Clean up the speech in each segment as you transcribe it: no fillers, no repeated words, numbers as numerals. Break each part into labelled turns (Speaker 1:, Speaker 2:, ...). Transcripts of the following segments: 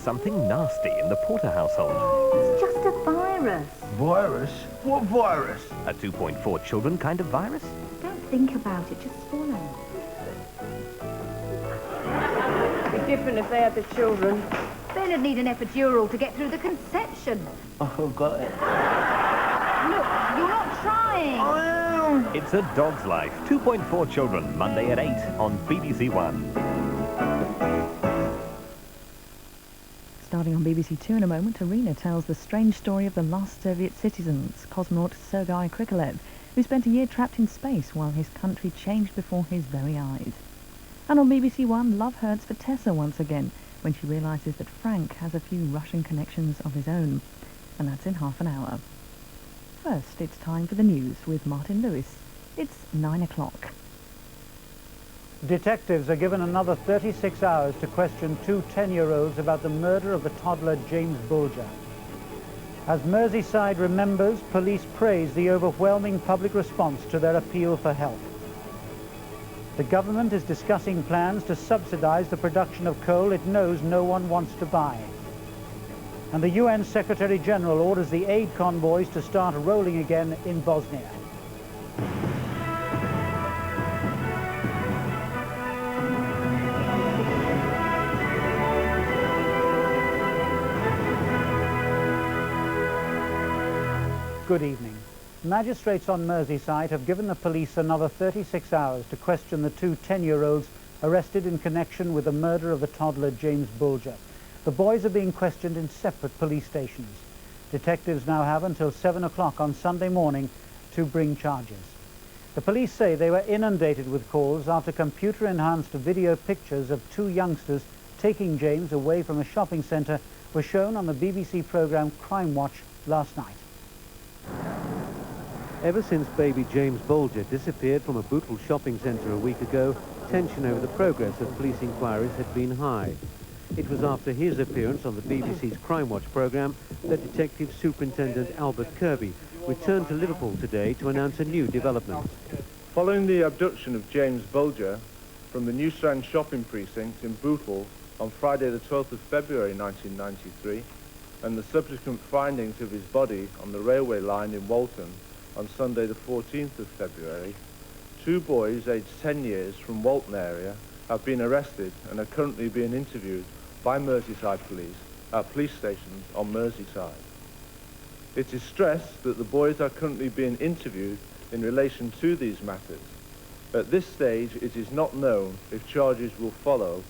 Speaker 1: something nasty in the Porter household.
Speaker 2: It's just a virus.
Speaker 3: Virus? What virus?
Speaker 1: A 2.4 children kind of virus?
Speaker 2: Don't think about it, just swallow.
Speaker 4: It'd be different if they had the children.
Speaker 2: Then it'd need an epidural to get through the conception.
Speaker 3: Oh, got it.
Speaker 2: Look, you're not trying.
Speaker 1: It's A Dog's Life. 2.4 children, Monday at 8 on BBC One.
Speaker 5: Starting on BBC Two in a moment, Arena tells the strange story of the last Soviet citizens, cosmonaut Sergei Krikalev, who spent a year trapped in space while his country changed before his very eyes. And on BBC One, love hurts for Tessa once again, when she realises that Frank has a few Russian connections of his own. And that's in half an hour. First, it's time for the news with Martin Lewis. It's 9 o'clock.
Speaker 6: Detectives are given another 36 hours to question two 10-year-olds about the murder of the toddler James Bulger. As Merseyside remembers, police praise the overwhelming public response to their appeal for help. The government is discussing plans to subsidise the production of coal it knows no one wants to buy. And the UN Secretary-General orders the aid convoys to start rolling again in Bosnia. Good evening. Magistrates on Merseyside have given the police another 36 hours to question the two 10-year-olds arrested in connection with the murder of the toddler James Bulger. The boys are being questioned in separate police stations. Detectives now have until 7 o'clock on Sunday morning to bring charges. The police say they were inundated with calls after computer-enhanced video pictures of two youngsters taking James away from a shopping centre were shown on the BBC programme Crime Watch last night.
Speaker 7: Ever since baby James Bulger disappeared from a Bootle shopping centre a week ago, tension over the progress of police inquiries had been high. It was after his appearance on the BBC's Crime Watch programme that Detective Superintendent Albert Kirby returned to Liverpool today to announce a new development.
Speaker 8: Following the abduction of James Bulger from the New Strand shopping precinct in Bootle on Friday the 12th of February 1993, and the subsequent findings of his body on the railway line in Walton on Sunday the 14th of February, two boys aged 10 years from Walton area have been arrested and are currently being interviewed by Merseyside police at police stations on Merseyside. It is stressed that the boys are currently being interviewed in relation to these matters. At this stage, it is not known if charges will follow,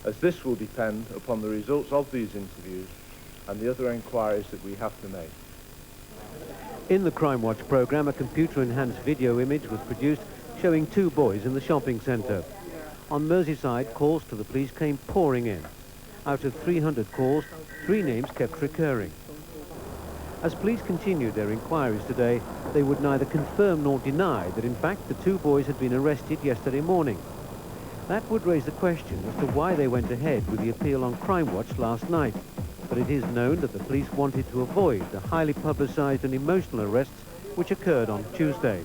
Speaker 8: as this will depend upon the results of these interviews and the other inquiries that we have to make.
Speaker 7: In the Crime Watch programme, a computer-enhanced video image was produced showing two boys in the shopping centre. On Merseyside, calls to the police came pouring in. Out of 300 calls, 3 names kept recurring. As police continued their inquiries today, they would neither confirm nor deny that in fact the two boys had been arrested yesterday morning. That would raise the question as to why they went ahead with the appeal on Crime Watch last night. But it is known that the police wanted to avoid the highly publicised and emotional arrests which occurred on Tuesday.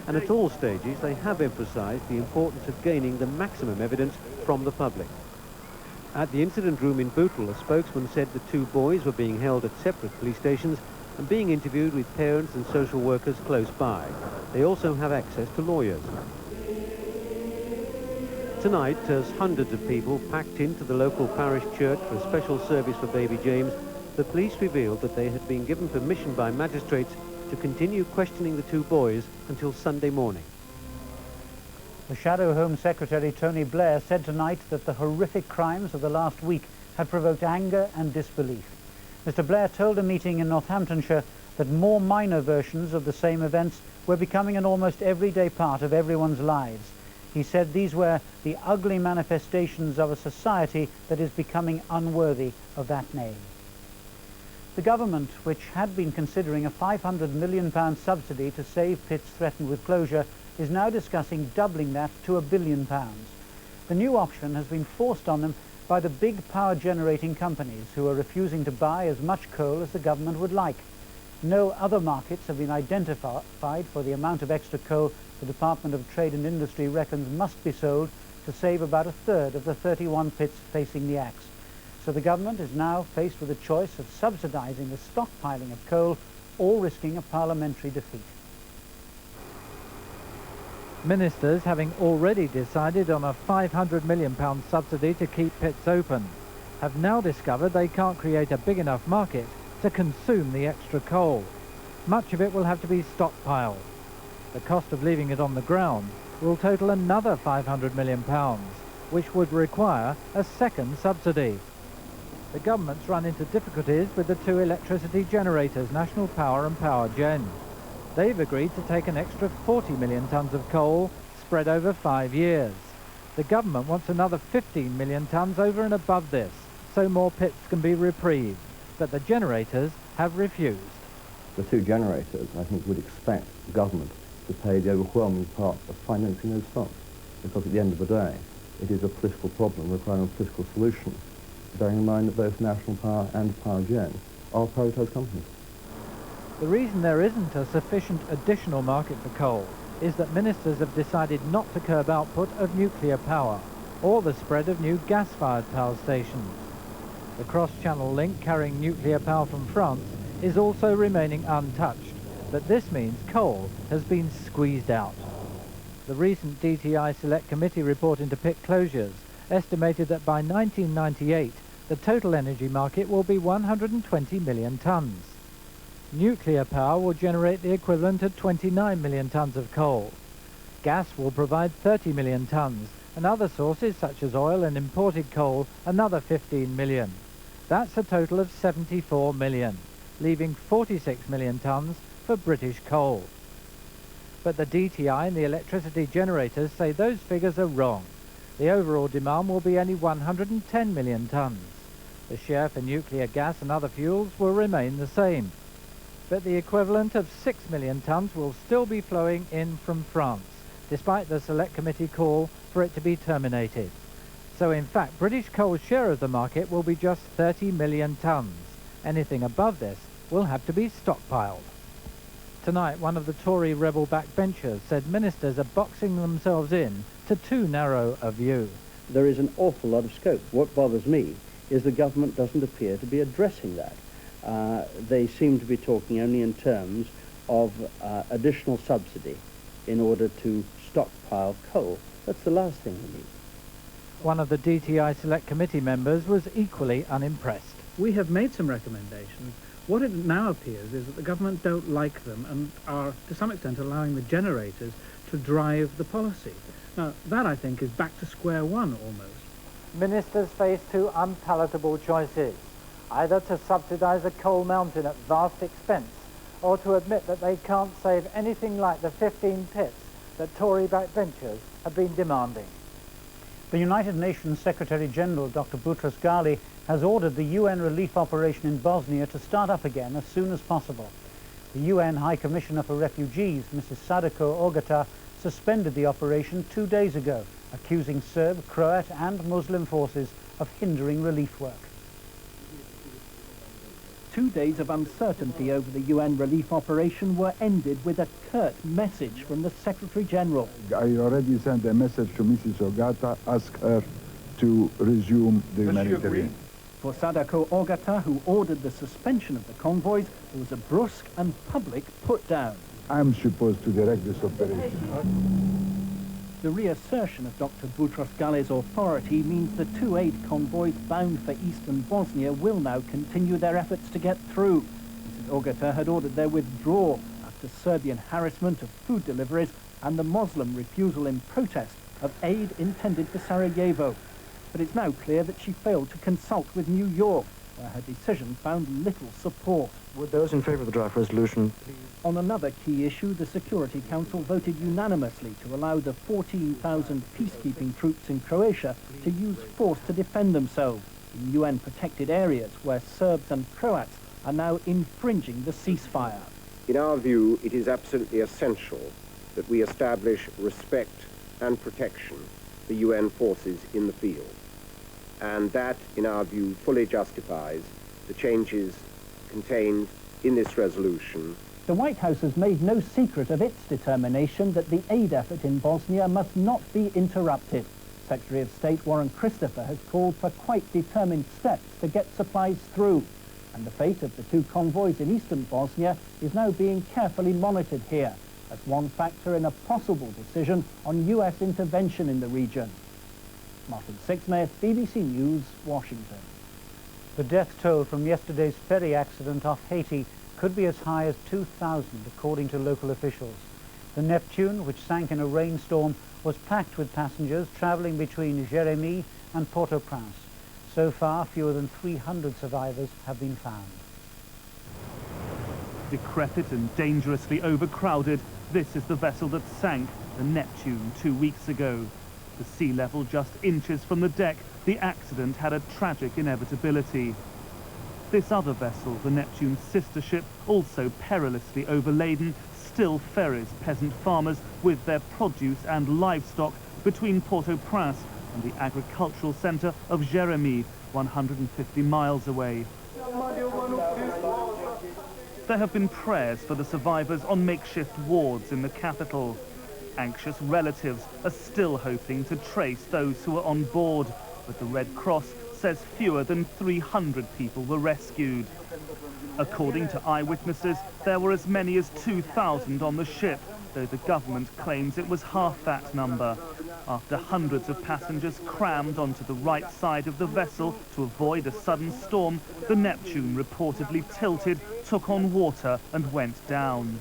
Speaker 7: And at all stages, they have emphasised the importance of gaining the maximum evidence from the public. At the incident room in Bootle, a spokesman said the two boys were being held at separate police stations and being interviewed with parents and social workers close by. They also have access to lawyers. Tonight, as hundreds of people packed into the local parish church for a special service for baby James, the police revealed that they had been given permission by magistrates to continue questioning the two boys until Sunday morning.
Speaker 6: The Shadow Home Secretary Tony Blair said tonight that the horrific crimes of the last week had provoked anger and disbelief. Mr. Blair told a meeting in Northamptonshire that more minor versions of the same events were becoming an almost everyday part of everyone's lives. He said these were the ugly manifestations of a society that is becoming unworthy of that name. The government, which had been considering a £500 million subsidy to save pits threatened with closure, is now discussing doubling that to £1 billion. The new option has been forced on them by the big power-generating companies who are refusing to buy as much coal as the government would like. No other markets have been identified for the amount of extra coal the Department of Trade and Industry reckons must be sold to save about a third of the 31 pits facing the axe. So the government is now faced with a choice of subsidising the stockpiling of coal or risking a parliamentary defeat.
Speaker 9: Ministers, having already decided on a £500 million subsidy to keep pits open, have now discovered they can't create a big enough market to consume the extra coal. Much of it will have to be stockpiled. The cost of leaving it on the ground will total another £500 million, which would require a second subsidy. The government's run into difficulties with the two electricity generators, National Power and Power Gen. They've agreed to take an extra 40 million tonnes of coal spread over 5 years. The government wants another 15 million tonnes over and above this, so more pits can be reprieved. But the generators have refused.
Speaker 10: The two generators, I think, would expect the government to pay the overwhelming part of financing those stocks, because at the end of the day, it is a political problem requiring a political solution, bearing in mind that both National Power and Power Gen are privatised companies.
Speaker 9: The reason there isn't a sufficient additional market for coal is that ministers have decided not to curb output of nuclear power or the spread of new gas-fired power stations. The cross-channel link carrying nuclear power from France is also remaining untouched, but this means coal has been squeezed out. The recent DTI Select Committee report into pit closures estimated that by 1998 the total energy market will be 120 million tonnes. Nuclear power will generate the equivalent of 29 million tonnes of coal. Gas will provide 30 million tonnes, and other sources such as oil and imported coal another 15 million. That's a total of 74 million, leaving 46 million tonnes for British coal. But the DTI and the electricity generators say those figures are wrong. The overall demand will be only 110 million tonnes. The share for nuclear gas and other fuels will remain the same. But the equivalent of 6 million tonnes will still be flowing in from France, despite the Select Committee call for it to be terminated. So in fact, British coal's share of the market will be just 30 million tonnes. Anything above this will have to be stockpiled. Tonight, one of the Tory rebel backbenchers said ministers are boxing themselves in to too narrow a view.
Speaker 11: There is an awful lot of scope. What bothers me is the government doesn't appear to be addressing that. They seem to be talking only in terms of additional subsidy in order to stockpile coal. That's the last thing we need.
Speaker 9: One of the DTI Select Committee members was equally unimpressed.
Speaker 12: We have made some recommendations. What it now appears is that the government don't like them and are, to some extent, allowing the generators to drive the policy. Now, that, I think, is back to square one, almost.
Speaker 9: Ministers face two unpalatable choices: either to subsidise a coal mountain at vast expense, or to admit that they can't save anything like the 15 pits that Tory backbenchers have been demanding.
Speaker 6: The United Nations Secretary-General, Dr. Boutros Ghali, has ordered the UN relief operation in Bosnia to start up again as soon as possible. The UN High Commissioner for Refugees, Mrs. Sadako Ogata, suspended the operation 2 days ago, accusing Serb, Croat and Muslim forces of hindering relief work.
Speaker 13: 2 days of uncertainty over the UN relief operation were ended with a curt message from the Secretary-General.
Speaker 14: I already sent a message to Mrs. Ogata, ask her to resume the humanitarian.
Speaker 13: For Sadako Ogata, who ordered the suspension of the convoys, there was a brusque and public put-down.
Speaker 14: I'm supposed to direct this operation.
Speaker 13: The reassertion of Dr. Boutros Ghali's authority means the two aid convoys bound for eastern Bosnia will now continue their efforts to get through. Mrs. Ogata had ordered their withdrawal after Serbian harassment of food deliveries and the Muslim refusal in protest of aid intended for Sarajevo. But it's now clear that she failed to consult with New York, where her decision found little support.
Speaker 15: Would those in favour of the draft resolution please?
Speaker 13: On another key issue, the Security Council voted unanimously to allow the 14,000 peacekeeping troops in Croatia to use force to defend themselves in UN-protected areas where Serbs and Croats are now infringing the ceasefire.
Speaker 16: In our view, it is absolutely essential that we establish respect and protection for UN forces in the field. And that, in our view, fully justifies the changes contained in this resolution.
Speaker 13: The White House has made no secret of its determination that the aid effort in Bosnia must not be interrupted. Secretary of State Warren Christopher has called for quite determined steps to get supplies through, and the fate of the 2 convoys in eastern Bosnia is now being carefully monitored here as one factor in a possible decision on US intervention in the region. Martin Sixsmith, BBC News, Washington.
Speaker 6: The death toll from yesterday's ferry accident off Haiti could be as high as 2,000, according to local officials. The Neptune, which sank in a rainstorm, was packed with passengers travelling between Jérémie and Port-au-Prince. So far, fewer than 300 survivors have been found.
Speaker 17: Decrepit and dangerously overcrowded, this is the vessel that sank, the Neptune, 2 weeks ago. The sea level just inches from the deck, the accident had a tragic inevitability. This other vessel, the Neptune's sister ship, also perilously overladen, still ferries peasant farmers with their produce and livestock between Port-au-Prince and the agricultural centre of Jérémie, 150 miles away. There have been prayers for the survivors on makeshift wards in the capital. Anxious relatives are still hoping to trace those who are on board, but the Red Cross says fewer than 300 people were rescued. According to eyewitnesses, there were as many as 2,000 on the ship, though the government claims it was half that number. After hundreds of passengers crammed onto the right side of the vessel to avoid a sudden storm, the Neptune reportedly tilted, took on water and went down.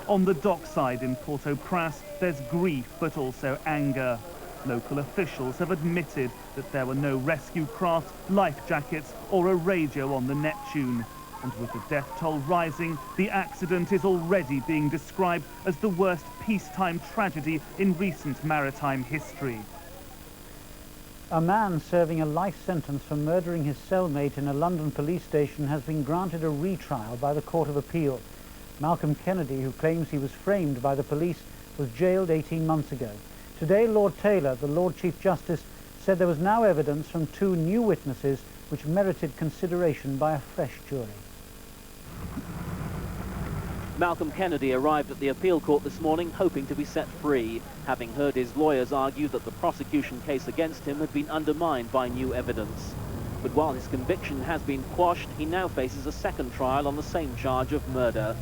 Speaker 17: On the dockside in Port-au-Prince, there's grief but also anger. Local officials have admitted that there were no rescue craft, life jackets or a radio on the Neptune. And with the death toll rising, the accident is already being described as the worst peacetime tragedy in recent maritime history.
Speaker 6: A man serving a life sentence for murdering his cellmate in a London police station has been granted a retrial by the Court of Appeal. Malcolm Kennedy, who claims he was framed by the police, was jailed 18 months ago. Today, Lord Taylor, the Lord Chief Justice, said there was now evidence from 2 new witnesses which merited consideration by a fresh jury.
Speaker 18: Malcolm Kennedy arrived at the appeal court this morning hoping to be set free, having heard his lawyers argue that the prosecution case against him had been undermined by new evidence. But while his conviction has been quashed, he now faces a second trial on the same charge of murder.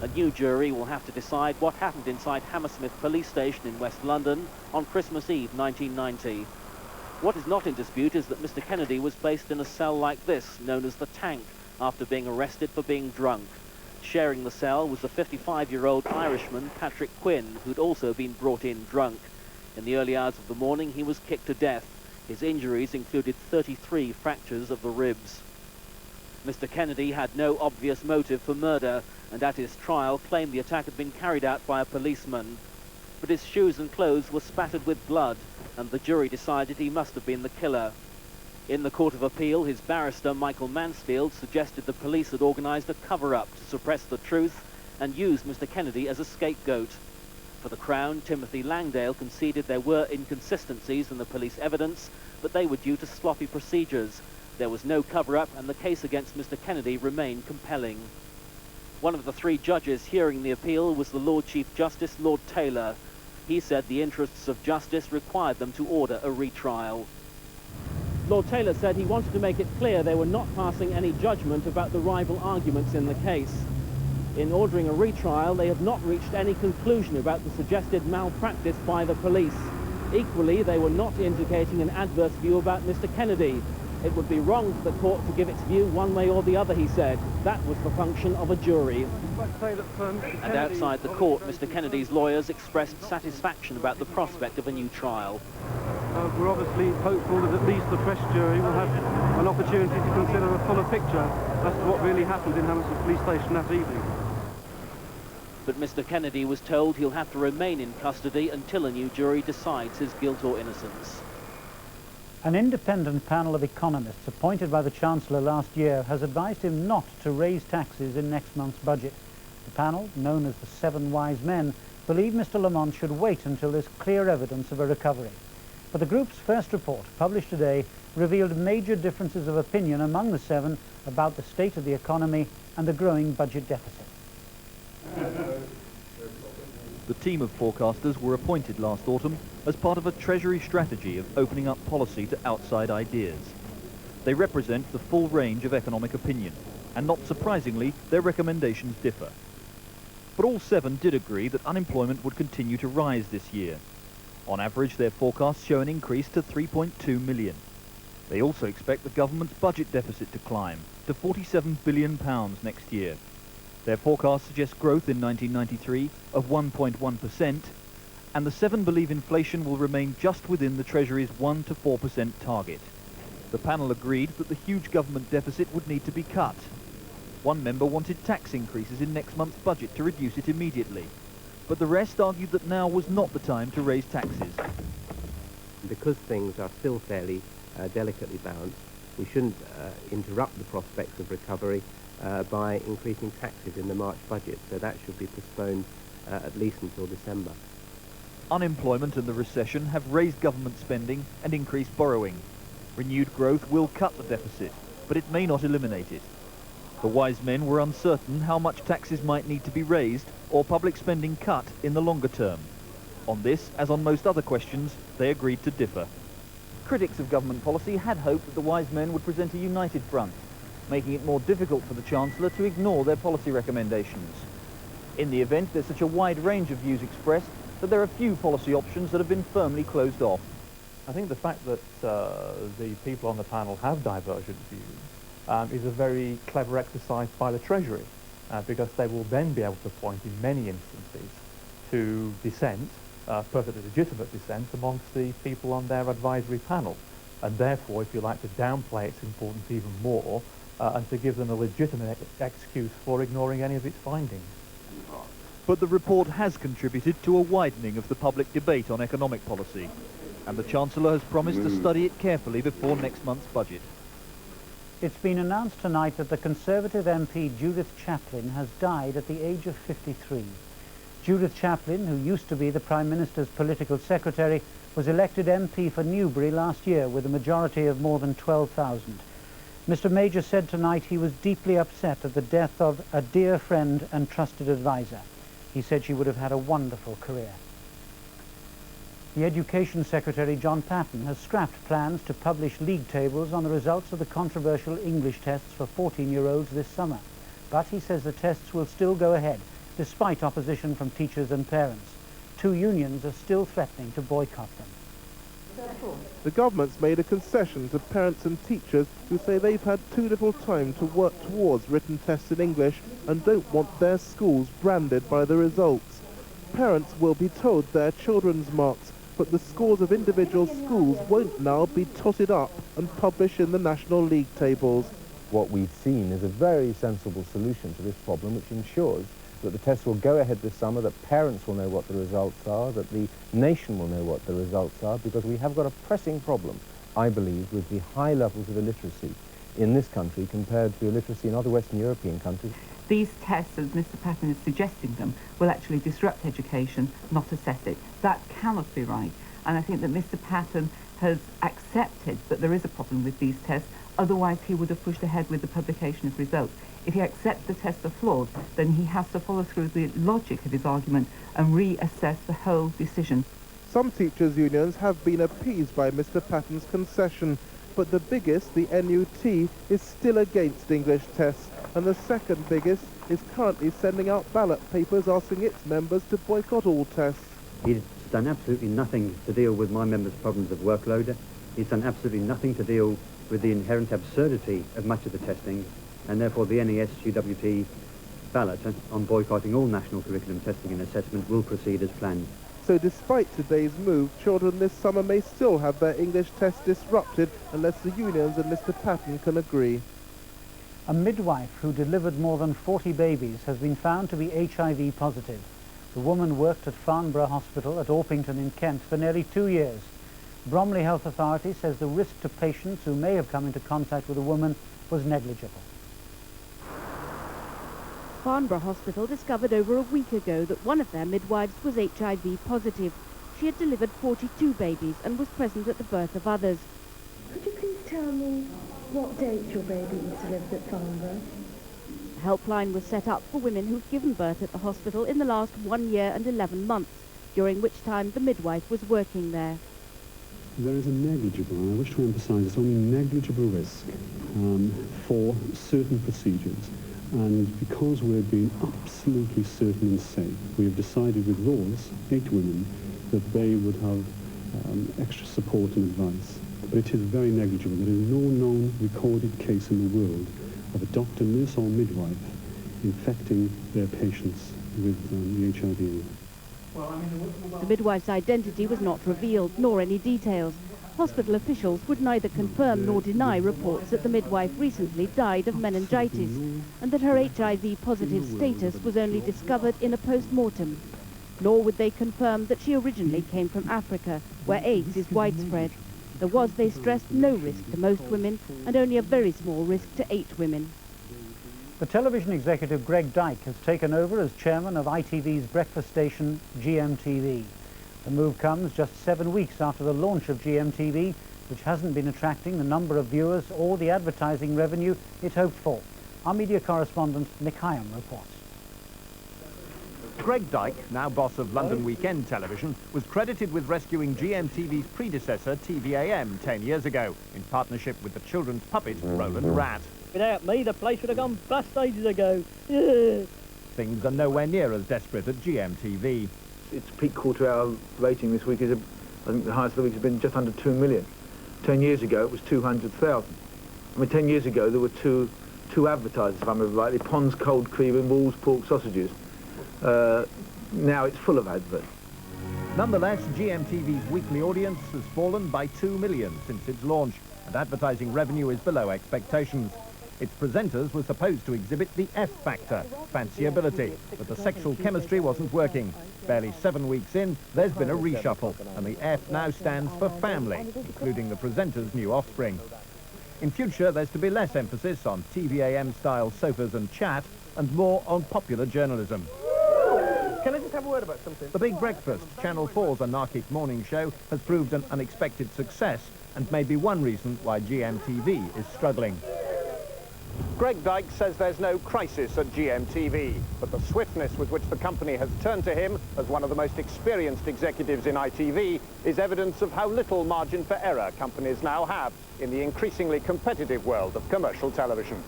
Speaker 18: A new jury will have to decide what happened inside Hammersmith Police Station in West London on Christmas Eve 1990. What is not in dispute is that Mr. Kennedy was placed in a cell like this, known as the Tank, after being arrested for being drunk. Sharing the cell was the 55-year-old Irishman Patrick Quinn, who'd also been brought in drunk. In the early hours of the morning, he was kicked to death. His injuries included 33 fractures of the ribs. Mr. Kennedy had no obvious motive for murder, and at his trial claimed the attack had been carried out by a policeman. But his shoes and clothes were spattered with blood, and the jury decided he must have been the killer. In the Court of Appeal, his barrister, Michael Mansfield, suggested the police had organised a cover-up to suppress the truth and use Mr. Kennedy as a scapegoat. For the Crown, Timothy Langdale conceded there were inconsistencies in the police evidence, but they were due to sloppy procedures. There was no cover-up, and the case against Mr. Kennedy remained compelling. One of the 3 judges hearing the appeal was the Lord Chief Justice, Lord Taylor. He said the interests of justice required them to order a retrial. Lord Taylor said he wanted to make it clear they were not passing any judgment about the rival arguments in the case. In ordering a retrial, they had not reached any conclusion about the suggested malpractice by the police. Equally, they were not indicating an adverse view about Mr. Kennedy. It would be wrong for the court to give its view one way or the other, he said. That was the function of a jury. And outside the court, Mr. Kennedy's lawyers expressed satisfaction about the prospect of a new trial.
Speaker 19: We're obviously hopeful that at least the fresh jury will have an opportunity to consider a fuller picture as to what really happened in Hammersmith Police Station that evening.
Speaker 18: But Mr. Kennedy was told he'll have to remain in custody until a new jury decides his guilt or innocence.
Speaker 6: An independent panel of economists appointed by the Chancellor last year has advised him not to raise taxes in next month's budget. The panel, known as the 7 Wise Men, believe Mr. Lamont should wait until there's clear evidence of a recovery. But the group's first report, published today, revealed major differences of opinion among the 7 about the state of the economy and the growing budget deficit.
Speaker 20: The team of forecasters were appointed last autumn as part of a Treasury strategy of opening up policy to outside ideas. They represent the full range of economic opinion, and not surprisingly, their recommendations differ. But all 7 did agree that unemployment would continue to rise this year. On average, their forecasts show an increase to 3.2 million. They also expect the government's budget deficit to climb to £47 billion next year. Their forecast suggests growth in 1993 of 1.1%, and the 7 believe inflation will remain just within the Treasury's 1 to 4% target. The panel agreed that the huge government deficit would need to be cut. One member wanted tax increases in next month's budget to reduce it immediately, but the rest argued that now was not the time to raise taxes.
Speaker 21: Because things are still fairly delicately balanced, we shouldn't interrupt the prospects of recovery by increasing taxes in the March budget, so that should be postponed at least until December.
Speaker 20: Unemployment and the recession have raised government spending and increased borrowing. Renewed growth will cut the deficit, but it may not eliminate it. The wise men were uncertain how much taxes might need to be raised or public spending cut in the longer term. On this, as on most other questions, they agreed to differ. Critics of government policy had hoped that the wise men would present a united front, making it more difficult for the Chancellor to ignore their policy recommendations. In the event, there's such a wide range of views expressed that there are few policy options that have been firmly closed off.
Speaker 22: I think the fact that the people on the panel have divergent views is a very clever exercise by the Treasury, because they will then be able to point in many instances to dissent, perfectly legitimate dissent, amongst the people on their advisory panel, and therefore, if you like, to downplay its importance even more and to give them a legitimate excuse for ignoring any of its findings.
Speaker 20: But the report has contributed to a widening of the public debate on economic policy, and the Chancellor has promised to study it carefully before next month's budget.
Speaker 6: It's been announced tonight that the Conservative MP Judith Chaplin has died at the age of 53. Judith Chaplin, who used to be the Prime Minister's political secretary, was elected MP for Newbury last year with a majority of more than 12,000. Mr. Major said tonight he was deeply upset at the death of a dear friend and trusted advisor. He said she would have had a wonderful career. The Education Secretary, John Patten, has scrapped plans to publish league tables on the results of the controversial English tests for 14-year-olds this summer. But he says the tests will still go ahead, despite opposition from teachers and parents. 2 unions are still threatening to boycott them.
Speaker 23: The government's made a concession to parents and teachers who say they've had too little time to work towards written tests in English and don't want their schools branded by the results. Parents will be told their children's marks, but the scores of individual schools won't now be totted up and published in the National League tables.
Speaker 10: What we've seen is a very sensible solution to this problem, which ensures that the tests will go ahead this summer, that parents will know what the results are, that the nation will know what the results are, because we have got a pressing problem, I believe, with the high levels of illiteracy in this country compared to illiteracy in other Western European countries.
Speaker 24: These tests, as Mr. Patten is suggesting them, will actually disrupt education, not assess it. That cannot be right. And I think that Mr. Patten has accepted that there is a problem with these tests, otherwise he would have pushed ahead with the publication of results. If he accepts the tests are flawed, then he has to follow through the logic of his argument and reassess the whole decision.
Speaker 23: Some teachers' unions have been appeased by Mr. Patten's concession, but the biggest, the NUT, is still against English tests, and the second biggest is currently sending out ballot papers asking its members to boycott all tests.
Speaker 25: He's done absolutely nothing to deal with my members' problems of workload. He's done absolutely nothing to deal with the inherent absurdity of much of the testing, and therefore the NES-GWT ballot on boycotting all national curriculum testing and assessment will proceed as planned.
Speaker 23: So despite today's move, children this summer may still have their English tests disrupted unless the unions and Mr. Patten can agree.
Speaker 6: A midwife who delivered more than 40 babies has been found to be HIV positive. The woman worked at Farnborough Hospital at Orpington in Kent for nearly 2 years. Bromley Health Authority says the risk to patients who may have come into contact with the woman was negligible.
Speaker 26: Farnborough Hospital discovered over a week ago that one of their midwives was HIV positive. She had delivered 42 babies and was present at the birth of others.
Speaker 27: Could you please tell me what date your baby was delivered at Farnborough?
Speaker 26: A helpline was set up for women who've given birth at the hospital in the last 1 year and 11 months, during which time the midwife was working there.
Speaker 1: There is a negligible, and I wish to emphasise it's only negligible risk for certain procedures. And because we're being absolutely certain and safe, we have decided with those 8 women that they would have extra support and advice. But it is very negligible. There is no known recorded case in the world of a doctor, nurse or midwife infecting their patients with the HIV.
Speaker 26: The midwife's identity was not revealed, nor any details. Hospital officials would neither confirm nor deny reports that the midwife recently died of meningitis and that her HIV-positive status was only discovered in a post-mortem. Nor would they confirm that she originally came from Africa, where AIDS is widespread. There was, they stressed, no risk to most women and only a very small risk to 8 women.
Speaker 6: The television executive Greg Dyke has taken over as chairman of ITV's breakfast station GMTV. The move comes just 7 weeks after the launch of GMTV, which hasn't been attracting the number of viewers or the advertising revenue it hoped for. Our media correspondent Nick Hyam reports.
Speaker 2: Greg Dyke, now boss of London Weekend Television, was credited with rescuing GMTV's predecessor TVAM 10 years ago, in partnership with the children's puppet Roland Rat.
Speaker 3: Without me, the place would have gone bust ages ago.
Speaker 2: Things are nowhere near as desperate at GMTV.
Speaker 4: Its peak quarter-hour rating this week is, I think the highest of the week has been just under 2 million. 10 years ago it was 200,000. I mean, 10 years ago there were two advertisers, if I remember rightly, Pond's Cold Cream and Wolves Pork Sausages. Now it's full of adverts.
Speaker 2: Nonetheless, GMTV's weekly audience has fallen by 2 million since its launch, and advertising revenue is below expectations. Its presenters were supposed to exhibit the F factor, fanciability, but the sexual chemistry wasn't working. Barely 7 weeks in, there's been a reshuffle, and the F now stands for family, including the presenter's new offspring. In future, there's to be less emphasis on TVAM-style sofas and chat, and more on popular journalism.
Speaker 3: Can I just have a word about something?
Speaker 2: The Big Breakfast, Channel 4's anarchic morning show, has proved an unexpected success, and may be one reason why GMTV is struggling. Greg Dyke says there's no crisis at GMTV, but the swiftness with which the company has turned to him as one of the most experienced executives in ITV is evidence of how little margin for error companies now have in the increasingly competitive world of commercial television.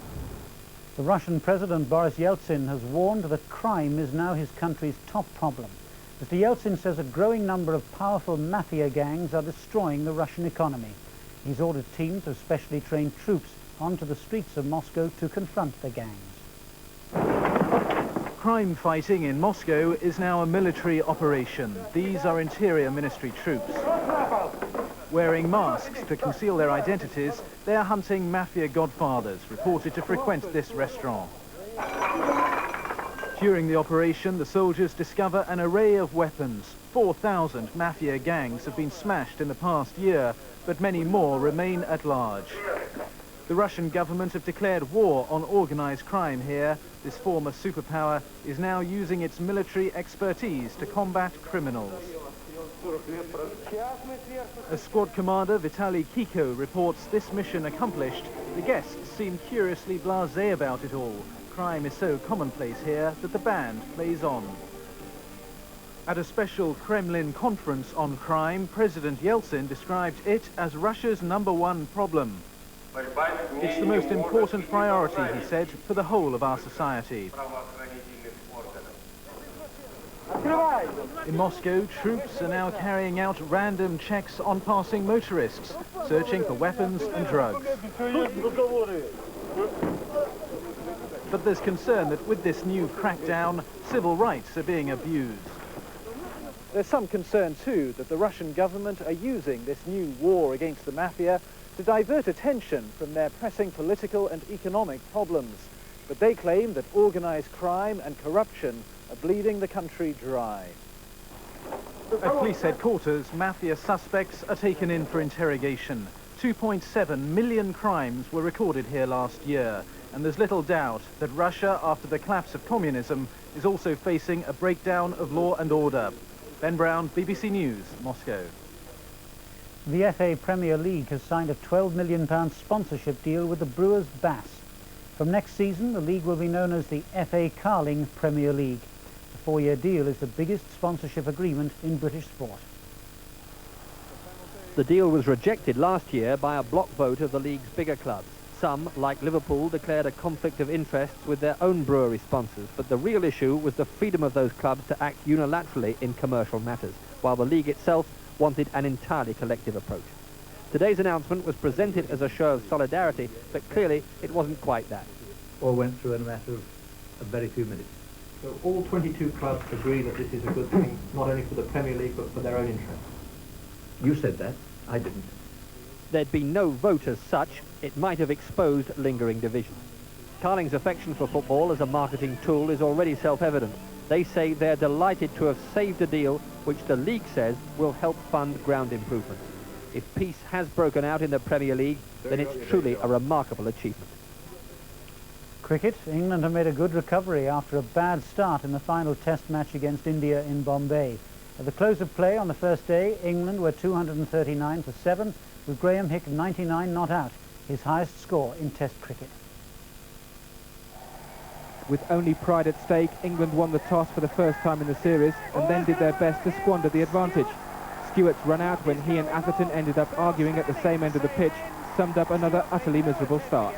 Speaker 6: The Russian President Boris Yeltsin has warned that crime is now his country's top problem. Mr. Yeltsin says a growing number of powerful mafia gangs are destroying the Russian economy. He's ordered teams of specially trained troops onto the streets of Moscow to confront the gangs.
Speaker 9: Crime fighting in Moscow is now a military operation. These are Interior Ministry troops. Wearing masks to conceal their identities, they are hunting mafia godfathers reported to frequent this restaurant. During the operation, the soldiers discover an array of weapons. 4,000 mafia gangs have been smashed in the past year, but many more remain at large. The Russian government have declared war on organised crime here. This former superpower is now using its military expertise to combat criminals. As squad commander Vitaly Kiko reports this mission accomplished, the guests seem curiously blasé about it all. Crime is so commonplace here that the band plays on. At a special Kremlin conference on crime, President Yeltsin described it as Russia's #1 problem. It's the most important priority, he said, for the whole of our society. In Moscow, troops are now carrying out random checks on passing motorists, searching for weapons and drugs. But there's concern that with this new crackdown, civil rights are being abused. There's some concern, too, that the Russian government are using this new war against the mafia to divert attention from their pressing political and economic problems. But they claim that organised crime and corruption are bleeding the country dry. At police headquarters, mafia suspects are taken in for interrogation. 2.7 million crimes were recorded here last year, and there's little doubt that Russia, after the collapse of communism, is also facing a breakdown of law and order. Ben Brown, BBC News, Moscow. The FA Premier League has signed a £12 million sponsorship deal with the Brewers Bass.
Speaker 6: From next season, the league will be known as the FA Carling Premier League. The 4-year deal is the biggest sponsorship agreement in British sport.
Speaker 5: The deal was rejected last year by a block vote of the league's bigger clubs. Some, like Liverpool, declared a conflict of interests with their own brewery sponsors, but the real issue was the freedom of those clubs to act unilaterally in commercial matters, while the league itself wanted an entirely collective approach. Today's announcement was presented as a show of solidarity, but clearly it wasn't quite that.
Speaker 25: All went through in a matter of a very few minutes.
Speaker 7: So all 22 clubs agree that this is a good thing, not only for the Premier League, but for their own interests.
Speaker 25: You said that. I didn't.
Speaker 5: There'd been no vote as such. It might have exposed lingering division. Carling's affection for football as a marketing tool is already self-evident. They say they're delighted to have saved a deal which the league says will help fund ground improvements. If peace has broken out in the Premier League, then it's truly a remarkable achievement.
Speaker 6: Cricket. England have made a good recovery after a bad start in the final test match against India in Bombay. At the close of play on the first day, England were 239 for 7, with Graham Hick 99 not out, his highest score in Test cricket.
Speaker 8: With only pride at stake, England won the toss for the first time in the series and then did their best to squander the advantage. Stewart's run out when he and Atherton ended up arguing at the same end of the pitch summed up another utterly miserable start.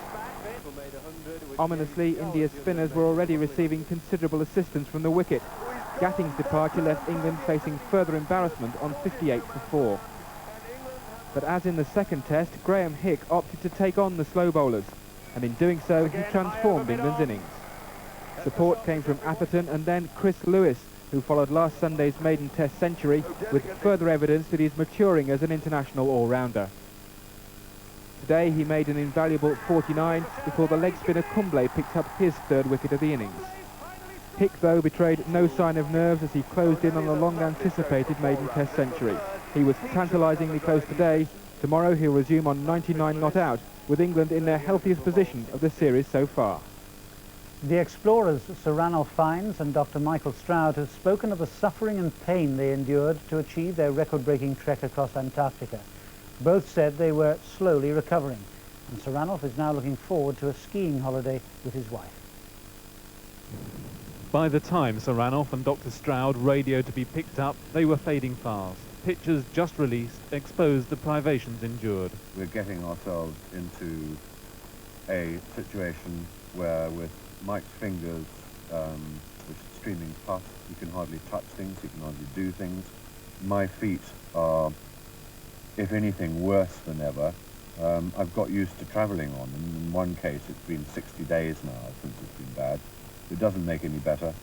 Speaker 8: Ominously, India's spinners were already receiving considerable assistance from the wicket. Gatting's departure left England facing further embarrassment on 58 for 4. But as in the second test, Graham Hick opted to take on the slow bowlers, and in doing so, he transformed England's innings. Support came from Atherton and then Chris Lewis, who followed last Sunday's maiden test century, with further evidence that he's maturing as an international all-rounder. Today, he made an invaluable 49 before the leg spinner Kumble picked up his third wicket of the innings. Hick, though, betrayed no sign of nerves as he closed in on a long-anticipated maiden test century. He was tantalisingly close today. Tomorrow he'll resume on 99 not out, with England in their healthiest position of the series so far.
Speaker 6: The explorers Sir Ranulph Fiennes and Dr. Michael Stroud have spoken of the suffering and pain they endured to achieve their record-breaking trek across Antarctica. Both said they were slowly recovering, and Sir Ranulph is now looking forward to a skiing holiday with his wife.
Speaker 11: By the time Sir Ranulph and Dr. Stroud radioed to be picked up, they were fading fast. Pictures just released exposed the privations endured.
Speaker 12: We're getting ourselves into a situation where with Mike's fingers which are streaming pus, you can hardly touch things, you can hardly do things. My feet are, if anything, worse than ever. I've got used to travelling on them. In one case, it's been 60 days now since it's been bad. It doesn't make any better.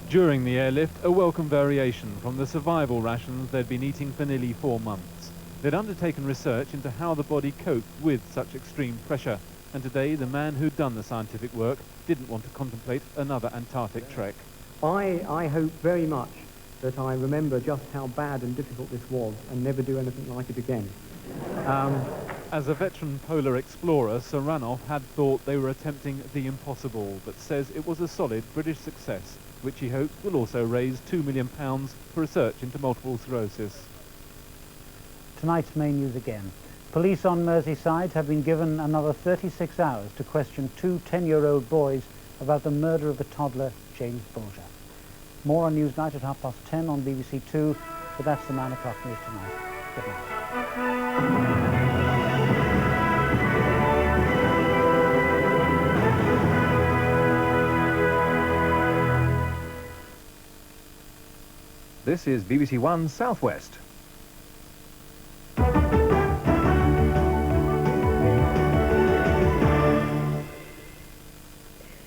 Speaker 11: During the airlift, a welcome variation from the survival rations they'd been eating for nearly 4 months. They'd undertaken research into how the body coped with such extreme pressure, and today the man who'd done the scientific work didn't want to contemplate another Antarctic trek.
Speaker 14: I hope very much that I remember just how bad and difficult this was and never do anything like it again.
Speaker 11: As a veteran polar explorer, Sir Ranulph had thought they were attempting the impossible, but says it was a solid British success, which he hopes will also raise £2 million for research into multiple sclerosis.
Speaker 6: Tonight's main news again. Police on Merseyside have been given another 36 hours to question 2 10-year-old boys about the murder of the toddler James Bulger. More on Newsnight at 10:30 on BBC Two, but that's the 9 o'clock news tonight. Good night.
Speaker 27: This is BBC One Southwest.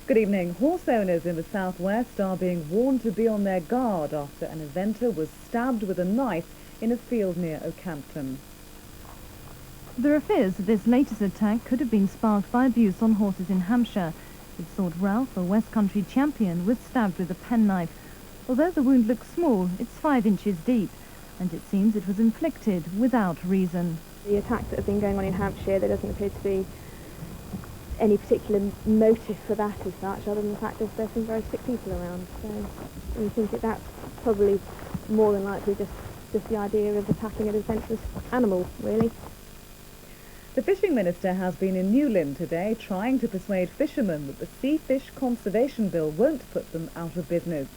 Speaker 28: Good evening. Horse owners in the southwest are being warned to be on their guard after an eventer was stabbed with a knife in a field near Oakhampton.
Speaker 29: There are fears that this latest attack could have been sparked by abuse on horses in Hampshire. It's thought Ralph, a West Country champion, was stabbed with a penknife. Although the wound looks small, it's 5 inches deep, and it seems it was inflicted without reason.
Speaker 30: The attacks that have been going on in Hampshire, there doesn't appear to be any particular motive for that as such, other than the fact that there's some very sick people around. So we think that that's probably more than likely just the idea of attacking a defenceless animal, really.
Speaker 28: The Fishing Minister has been in Newlyn today trying to persuade fishermen that the Sea Fish Conservation Bill won't put them out of business.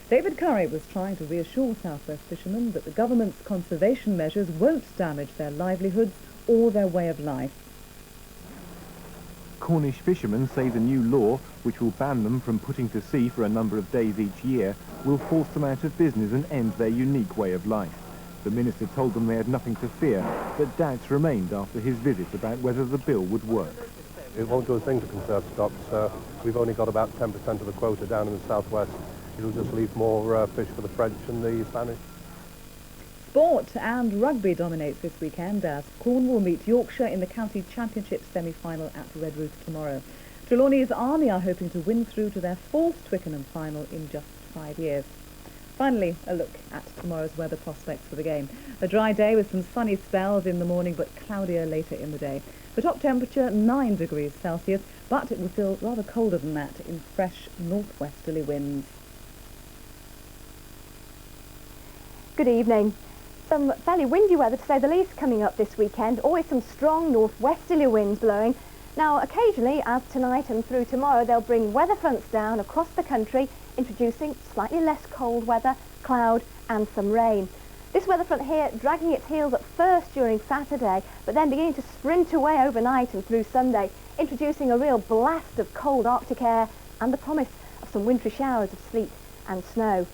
Speaker 28: David Curry was trying to reassure South West fishermen that the government's conservation measures won't damage their livelihoods or their way of life.
Speaker 10: Cornish fishermen say the new law, which will ban them from putting to sea for a number of days each year, will force them out of business and end their unique way of life. The minister told them they had nothing to fear, but doubts remained after his visit about whether the bill would work.
Speaker 13: It won't do a thing to conserve stocks. We've only got about 10% of the quota down in the southwest. It'll just leave more fish for the French and the Spanish.
Speaker 28: Sport and rugby dominates this weekend as Cornwall meet Yorkshire in the County Championship semi-final at Redruth tomorrow. Trelawney's Army are hoping to win through to their fourth Twickenham final in just 5 years. Finally, a look at tomorrow's weather prospects for the game. A dry day with some sunny spells in the morning but cloudier later in the day. The top temperature 9 degrees Celsius, but it will feel rather colder than that in fresh northwesterly winds.
Speaker 30: Good evening. Some fairly windy weather to say the least coming up this weekend. Always some strong northwesterly winds blowing. Now occasionally, as tonight and through tomorrow, they'll bring weather fronts down across the country, introducing slightly less cold weather, cloud and some rain. This weather front here dragging its heels at first during Saturday, but then beginning to sprint away overnight and through Sunday, introducing a real blast of cold Arctic air and the promise of some wintry showers of sleet and snow.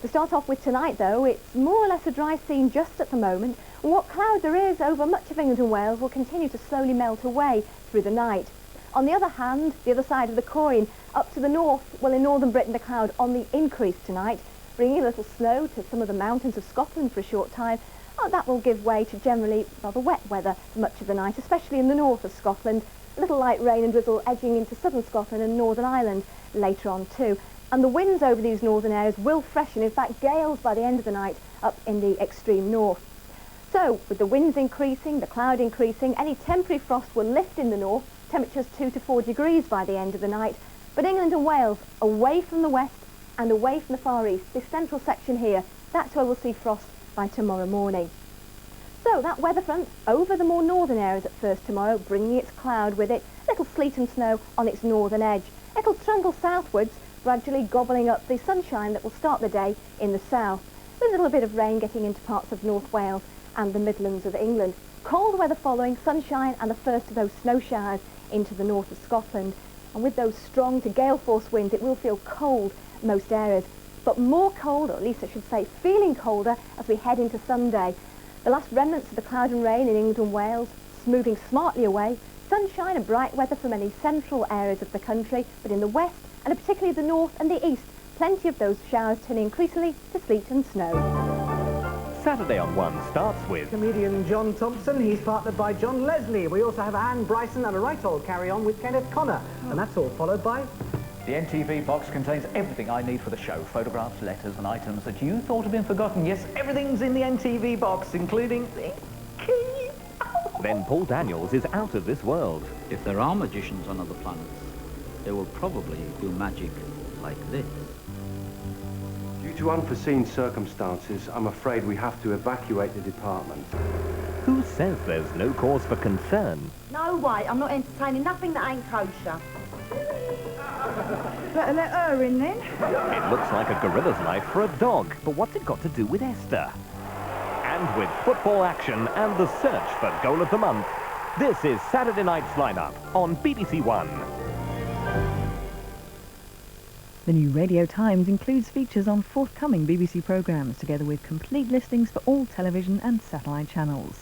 Speaker 30: To start off with tonight though, it's more or less a dry scene just at the moment. What cloud there is over much of England and Wales will continue to slowly melt away through the night. On the other hand, the other side of the coin, up to the north, well in northern Britain the cloud on the increase tonight, bringing a little snow to some of the mountains of Scotland for a short time. Oh, that will give way to generally rather wet weather for much of the night, especially in the north of Scotland. A little light rain and drizzle edging into southern Scotland and Northern Ireland later on too. And the winds over these northern areas will freshen, in fact gales by the end of the night up in the extreme north. So, with the winds increasing, the cloud increasing, any temporary frost will lift in the north, temperatures 2 to 4 degrees by the end of the night. But England and Wales, away from the west and away from the far east, this central section here, that's where we'll see frost by tomorrow morning. So that weather front over the more northern areas at first tomorrow, bringing its cloud with it, little sleet and snow on its northern edge. It'll trundle southwards, gradually gobbling up the sunshine that will start the day in the south, with a little bit of rain getting into parts of North Wales and the Midlands of England. Cold weather following, sunshine and the first of those snow showers into the north of Scotland. And with those strong to gale force winds, it will feel cold most areas, but more cold, or at least I should say feeling colder, as we head into Sunday. The last remnants of the cloud and rain in England and Wales smoothing smartly away. Sunshine and bright weather for many central areas of the country, but in the west and particularly the north and the east, plenty of those showers turning increasingly to sleet and snow.
Speaker 2: Saturday on One starts with
Speaker 15: comedian John Thompson. He's partnered by John Leslie. We also have Anne Bryson and a right old carry-on with Kenneth Connor. And that's all followed by...
Speaker 16: The NTV box contains everything I need for the show. Photographs, letters and items that you thought had been forgotten. Yes, everything's in the NTV box, including the key.
Speaker 2: Then Paul Daniels is out of this world.
Speaker 17: If there are magicians on other planets, they will probably do magic like this.
Speaker 18: Due to unforeseen circumstances, I'm afraid we have to evacuate the department.
Speaker 2: Who says there's no cause for concern?
Speaker 19: No way, I'm not entertaining nothing that ain't kosher.
Speaker 20: Better let her in then.
Speaker 2: It looks like a gorilla's life for a dog, but what's it got to do with Esther? And with football action and the search for goal of the month, this is Saturday night's lineup on BBC One.
Speaker 21: The new Radio Times includes features on forthcoming BBC programmes, together with complete listings for all television and satellite channels.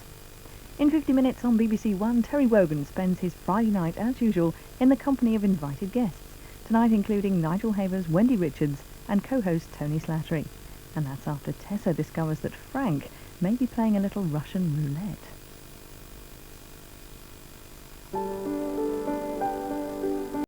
Speaker 21: In 50 minutes on BBC One, Terry Wogan spends his Friday night, as usual, in the company of invited guests, tonight including Nigel Havers, Wendy Richards and co-host Tony Slattery. And that's after Tessa discovers that Frank may be playing a little Russian roulette.